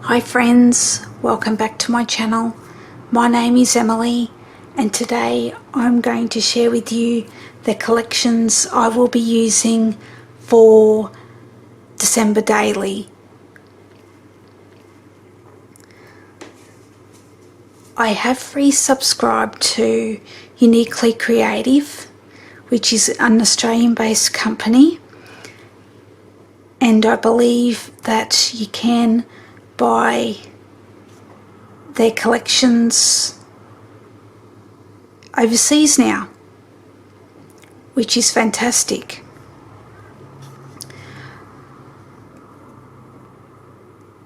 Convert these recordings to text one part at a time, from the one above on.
Hi friends, welcome back to my channel. My name is Emily and today I'm going to share with you the collections I will be using for December Daily. I have resubscribed to Uniquely Creative, which is an Australian based company, and I believe that you can buy their collections overseas now, which is fantastic.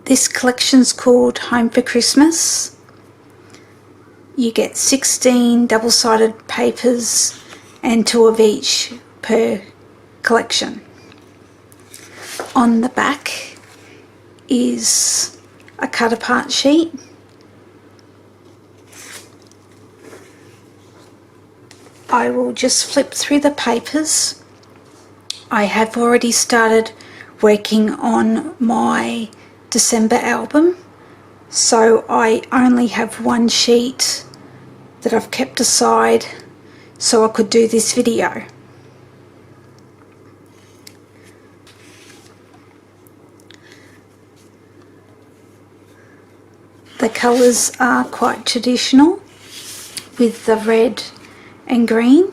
This collection's called Home for Christmas. You get 16 double-sided papers and 2 of each per collection. On the back is a cut apart sheet. I will just flip through the papers. I have already started working on my December album, so I only have one sheet that I've kept aside so I could do this video. The colours are quite traditional with the red and green.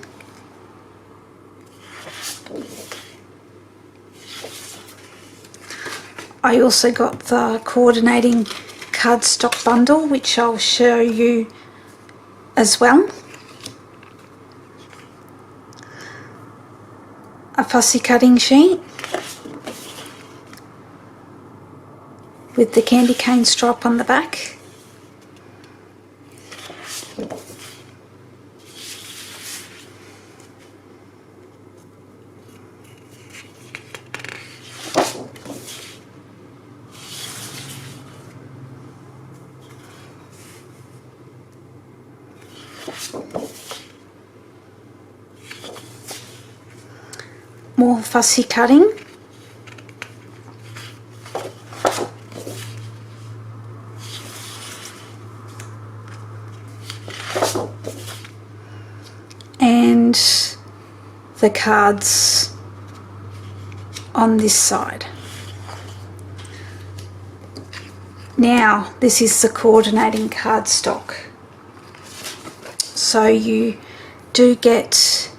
I also got the coordinating cardstock bundle, which I'll show you as well. A fussy cutting sheet with the candy cane stripe on the back. More fussy cutting. And the cards on this side. Now this is the coordinating cardstock. So you do get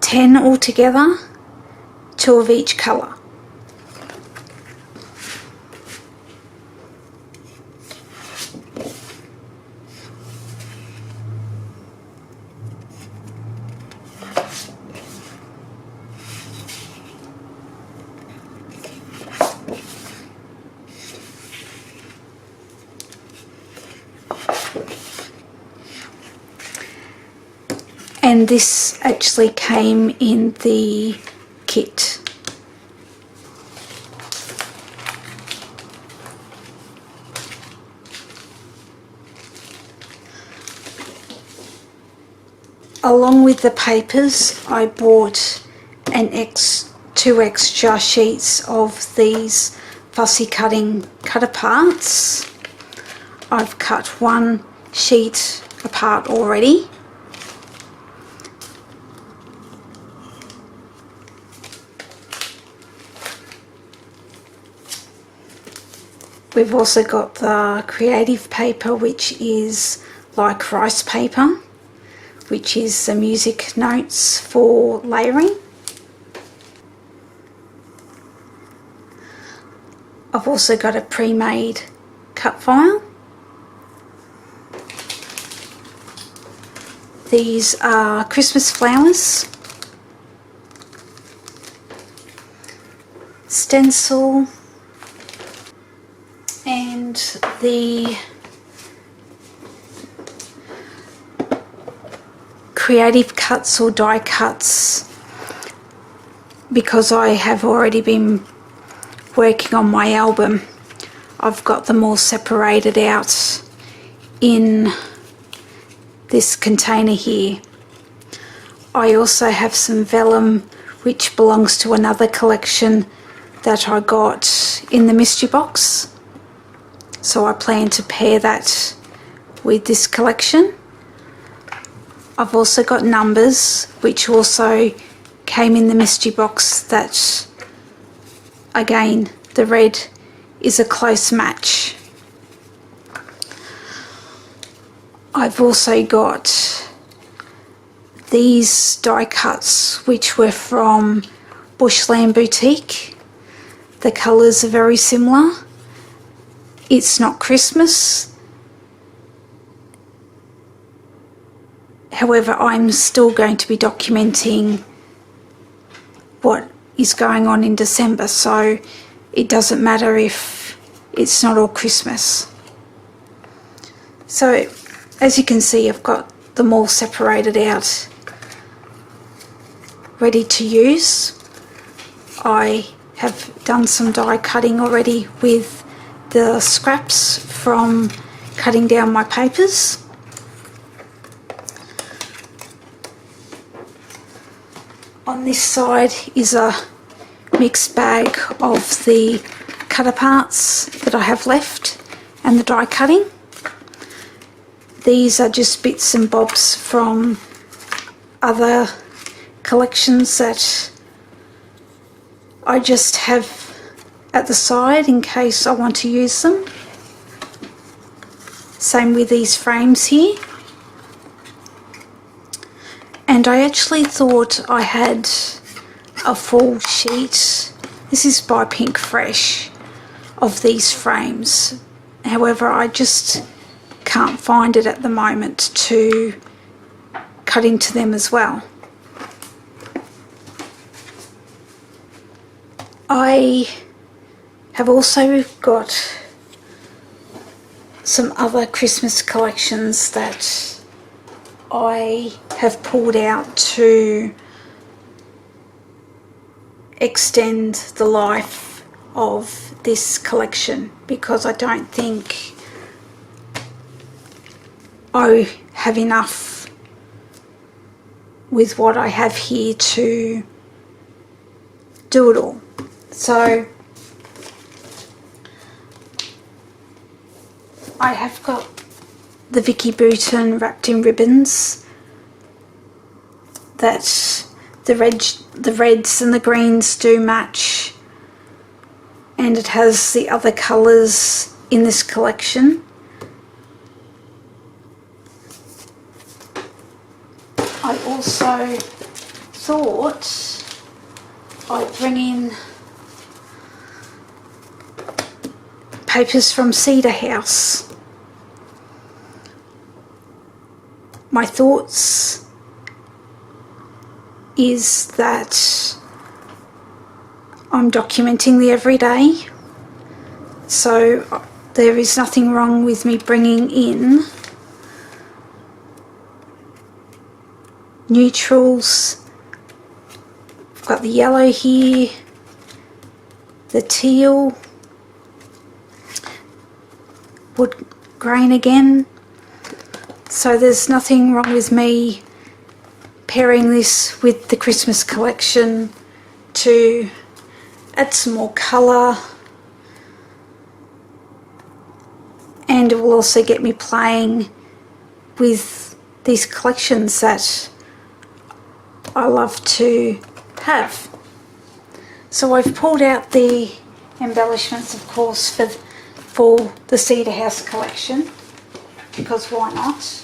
10 altogether, 2 of each colour. And this actually came in the kit. Along with the papers, I bought two extra sheets of these fussy cutting cut-aparts. I've cut one sheet apart already. We've also got the creative paper, which is like rice paper, which is the music notes for layering. I've also got a pre-made cut file. These are Christmas flowers, stencil, and the creative cuts or die cuts, because I have already been working on my album. I've got them all separated out in this container here. I also have some vellum which belongs to another collection that I got in the mystery box, so I plan to pair that with this collection. I've also got numbers which also came in the mystery box that, again, the red is a close match. I've also got these die cuts which were from Bushland Boutique. The colours are very similar. It's not Christmas. However, I'm still going to be documenting what is going on in December, so it doesn't matter if it's not all Christmas. So as you can see, I've got them all separated out, ready to use. I have done some die cutting already with the scraps from cutting down my papers. On this side is a mixed bag of the cutter parts that I have left and the die cutting. These are just bits and bobs from other collections that I just have at the side in case I want to use them. Same with these frames here. And I actually thought I had a full sheet, this is by Pink Fresh, of these frames. However, I just can't find it at the moment to cut into them as well. I have also got some other Christmas collections that I have pulled out to extend the life of this collection, because I don't think I have enough with what I have here to do it all. So I have got the Vicki Boutin wrapped in ribbons that the reds and the greens do match, and it has the other colours in this collection. I also thought I'd bring in papers from Cedar House. My thoughts is that I'm documenting the everyday, so there is nothing wrong with me bringing in neutrals. I've got the yellow here, the teal, wood grain again. So there's nothing wrong with me pairing this with the Christmas collection to add some more colour, and it will also get me playing with these collections that I love to have. So I've pulled out the embellishments, of course, for the Cedar House collection, because why not?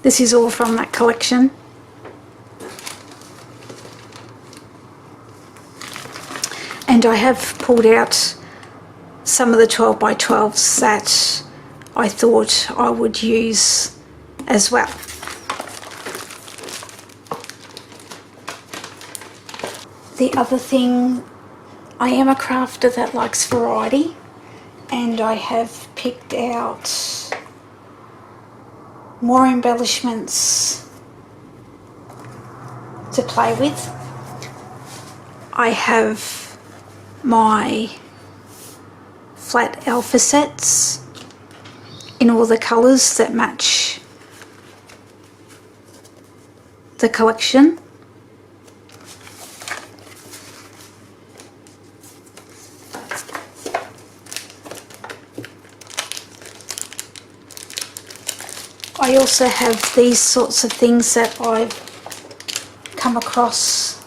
This is all from that collection. And I have pulled out some of the 12 by 12s that I thought I would use as well. The other thing, I am a crafter that likes variety, and I have picked out more embellishments to play with. I have my flat alpha sets, in all the colours that match the collection. I also have these sorts of things that I've come across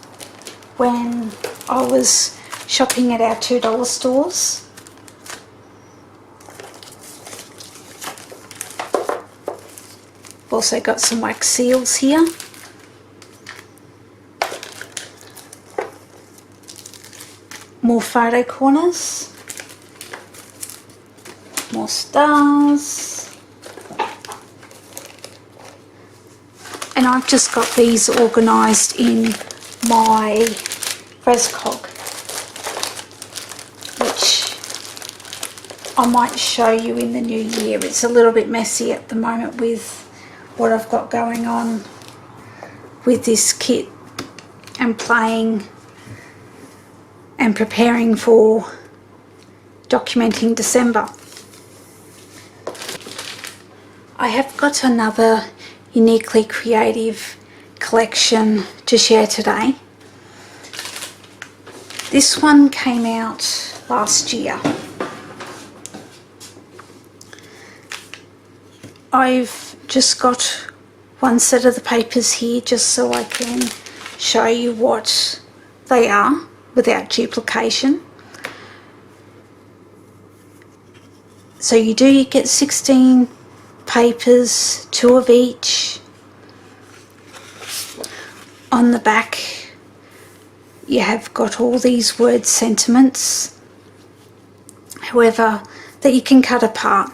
when I was shopping at our $2 stores. Also got some wax seals here. More photo corners. More stars. And I've just got these organised in my Rescog, which I might show you in the new year. It's a little bit messy at the moment with what I've got going on with this kit and playing and preparing for documenting December. I have got another uniquely creative collection to share today. This one came out last year. I've just got one set of the papers here just so I can show you what they are without duplication. So you get 16 papers, 2 of each. On the back you have got all these word sentiments, however, that you can cut apart.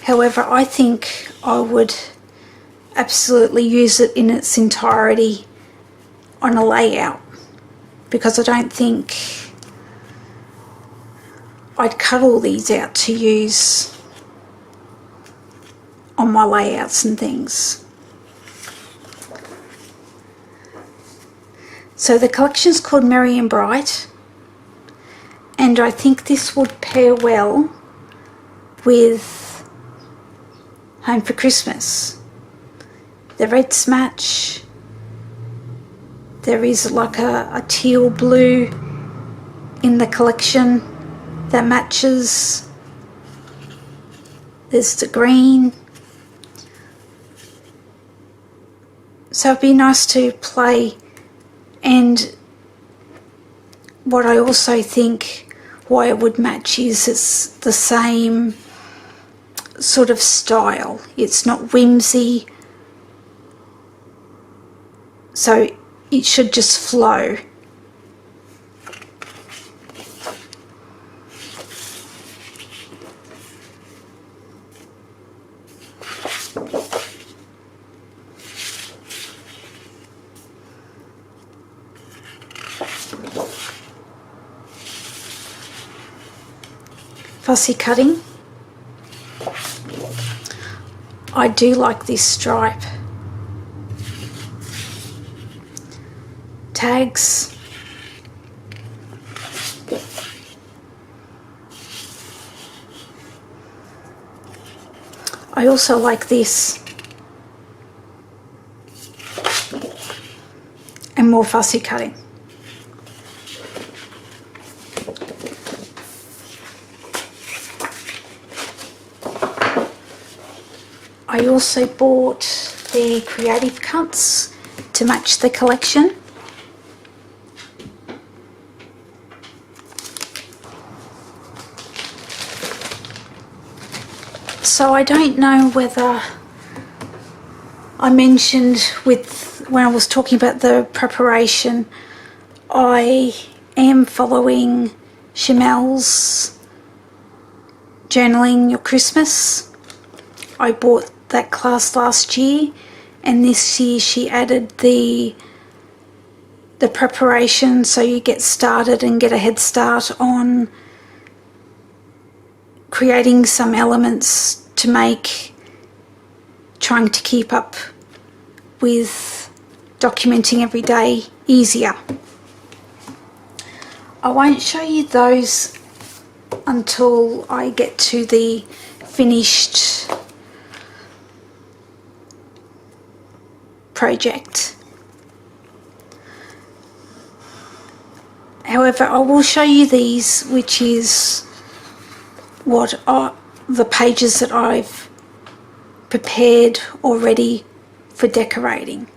However, I think I would absolutely use it in its entirety on a layout, because I don't think I'd cut all these out to use on my layouts and things. So the collection's called Merry and Bright, and I think this would pair well with Home for Christmas. The reds match. There is like a teal blue in the collection that matches. There's the green. So it'd be nice to play. And what I also think why it would match is it's the same sort of style. It's not whimsy, so it should just flow. Fussy cutting. I do like this stripe. Tags. I also like this. And more fussy cutting. I also bought the creative cuts to match the collection. So I don't know whether I mentioned when I was talking about the preparation, I am following Chamel's Journaling Your Christmas. I bought that class last year, and this year she added the preparation, so you get started and get a head start on creating some elements to make trying to keep up with documenting every day easier. I won't show you those until I get to the finished project. However, I will show you these, which is what are the pages that I've prepared already for decorating.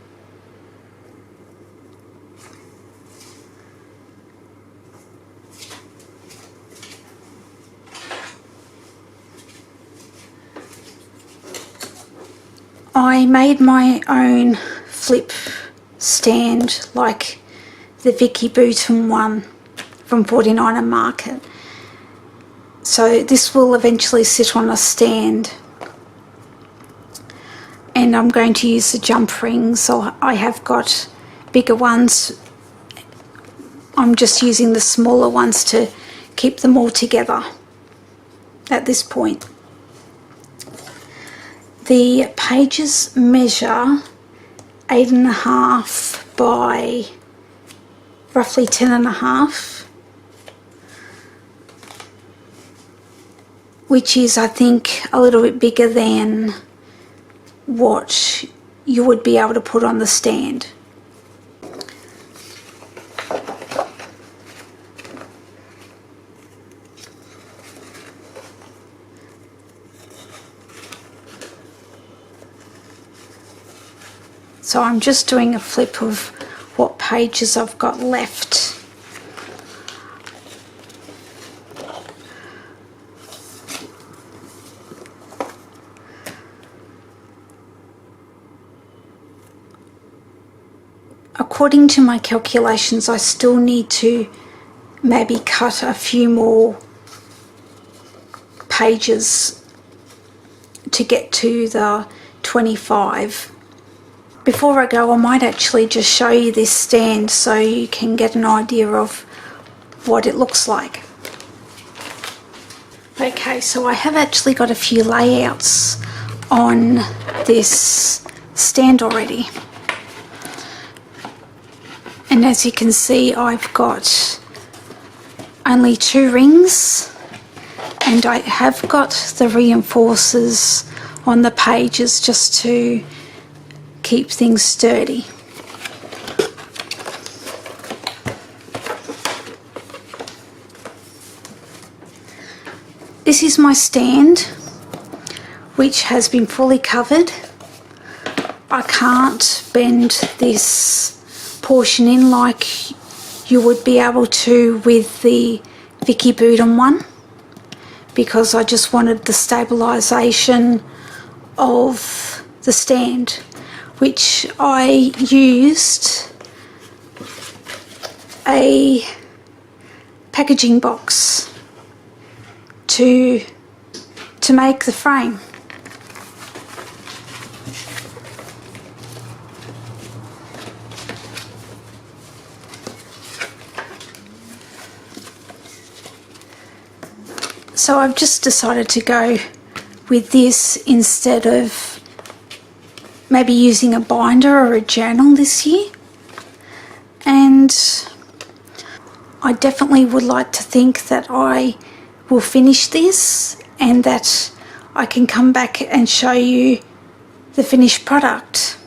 I made my own flip stand like the Vicki Boutin one from 49er Market. So this will eventually sit on a stand, and I'm going to use the jump rings. So I have got bigger ones. I'm just using the smaller ones to keep them all together at this point. The pages measure 8.5 by roughly 10.5, which is, I think, a little bit bigger than what you would be able to put on the stand. So I'm just doing a flip of what pages I've got left. According to my calculations, I still need to maybe cut a few more pages to get to the 25. Before I go, I might actually just show you this stand so you can get an idea of what it looks like. Okay, so I have actually got a few layouts on this stand already. And as you can see, I've got only 2 rings, and I have got the reinforcers on the pages just to keep things sturdy. This is my stand, which has been fully covered. I can't bend this portion in like you would be able to with the Vicki Boutin one, because I just wanted the stabilisation of the stand, which I used a packaging box to make the frame. So I've just decided to go with this instead of maybe using a binder or a journal this year. And I definitely would like to think that I will finish this and that I can come back and show you the finished product.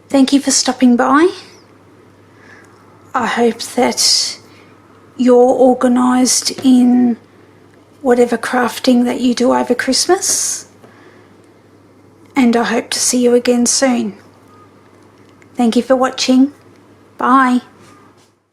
Thank you for stopping by. I hope that you're organised in whatever crafting that you do over Christmas, and I hope to see you again soon. Thank you for watching. Bye.